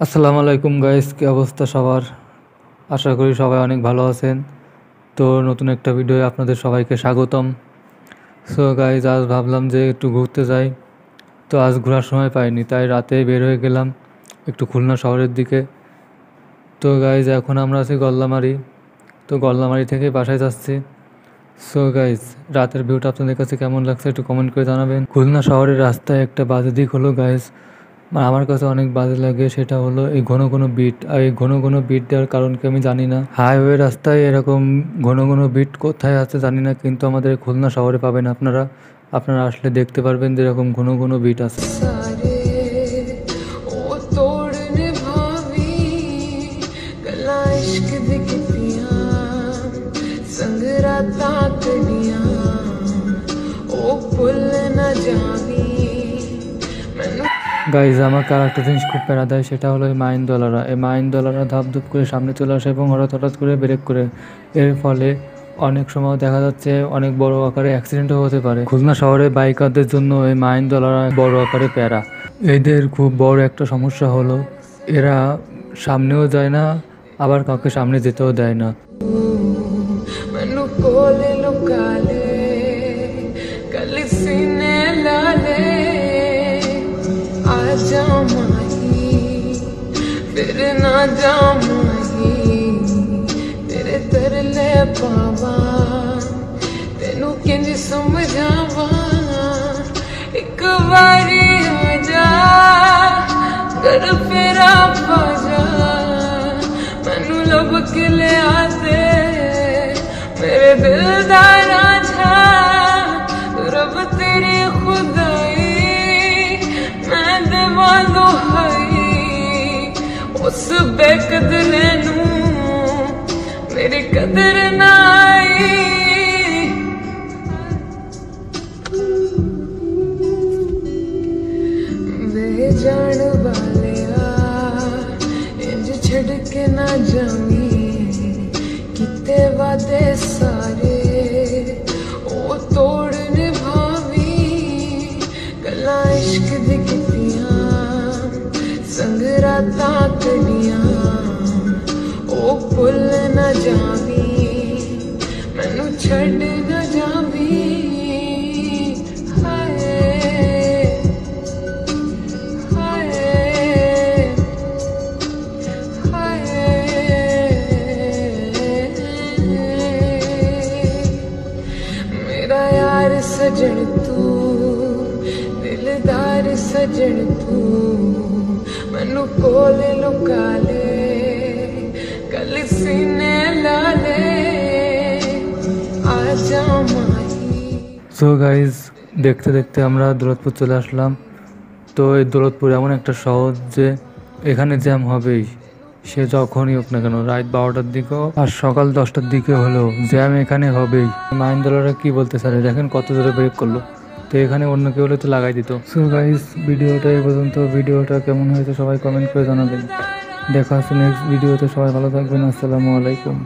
আসসালামু আলাইকুম গাইস, কি অবস্থা সবার? আশা করি সবাই অনেক ভালো আছেন। তো নতুন একটা ভিডিওয়ে আপনাদের সবাইকে স্বাগতম। সো গাইস, আজ ভাবলাম যে একটু ঘুরতে যাই। তো আজ ঘোরার সময় পাইনি, তাই রাতে বের হয়ে গেলাম একটু খুলনা শহরের দিকে। তো গাইস, এখন আমরা আছি গল্লামারি। তো গল্লামারি থেকে বাসায় যাচ্ছি। সো গাইস, রাতের ভিউটা আপনাদের কাছে কেমন লাগছে একটু কমেন্ট করে জানাবেন। খুলনা শহরের রাস্তায় একটা বাজে দিক হলো গাইস, আমার কাছে অনেক বাজে লাগে, সেটা হলো এই ঘন ঘন বিট। আর এই ঘন ঘন বিট দেওয়ার কারণ কি আমি জানি না। হাইওয়ে রাস্তায় এরকম ঘন ঘন বিট কোথায় আছে জানি না, কিন্তু আমাদের খুলনা শহরে পাবেন আপনারা। আপনারা আসলে দেখতে পারবেন যে এরকম ঘন ঘন বিট আছে। গাইজ, আমাকে আর একটা জিনিস খুব প্যারা দেয়, সেটা হলো এই মাইনদোলারা। এই মাইনদোলারা ধাপ ধুপ করে সামনে চলে আসে এবং হঠাৎ হঠাৎ করে ব্রেক করে। এর ফলে অনেক সময় দেখা যাচ্ছে অনেক বড় আকারে অ্যাক্সিডেন্টও হতে পারে। খুলনা শহরে বাইকারদের জন্য এই মাইনদোলারা বড় আকারে প্যারা। এদের খুব বড় একটা সমস্যা হলো এরা সামনেও যায় না, আবার কাউকে সামনে যেতেও দেয় না। फिर ना जाऊंगी तेरे तरले पावा तेनू किंज समझावा एक बारी आ जा घर फेरा पा जा मैनू लब के ले आते मेरे दिलदारा छा रब तेरी खुदाई मैं देवा दुहाई उस बेकदर नू मेरी कदर ना आई बेजान वालिया इंज छड़ के ना जामी किते वादे सारे ओ तोड़ निभावी गल्लां इश्क दी कीतियां संग रातां कड़ियां ओ भुल ना जावी मैनू छड़ ना जावी हाय हाय हाय मेरा यार सजन तू दिलदार सजन तू मैनू कोले लुका ले कल सीने ला ले आजा माही। সো গাইজ, দেখতে দেখতে আমরা দৌলতপুর চলে আসলাম। তো এই দৌলতপুর এমন একটা শহর যে এখানে জ্যাম হবেই, সে যখনই হোক না কেন, রাত 12টার দিকেও আর সকাল 10টার দিকে হলেও জ্যাম এখানে হবেই। মাইনদোলারা কি বলতে চারে দেখেন কত জোরে ব্রেক করলো। তো এখানে অন্য কেউ হলে তো লাগাই দিত। সো গাইজ, ভিডিওটা এই পর্যন্ত। ভিডিওটা কেমন হয়েছে সবাই কমেন্ট করে জানাবেন। দেখা হচ্ছে নেক্সট ভিডিওতে। সবাই ভালো থাকবেন। আসসালামু আলাইকুম।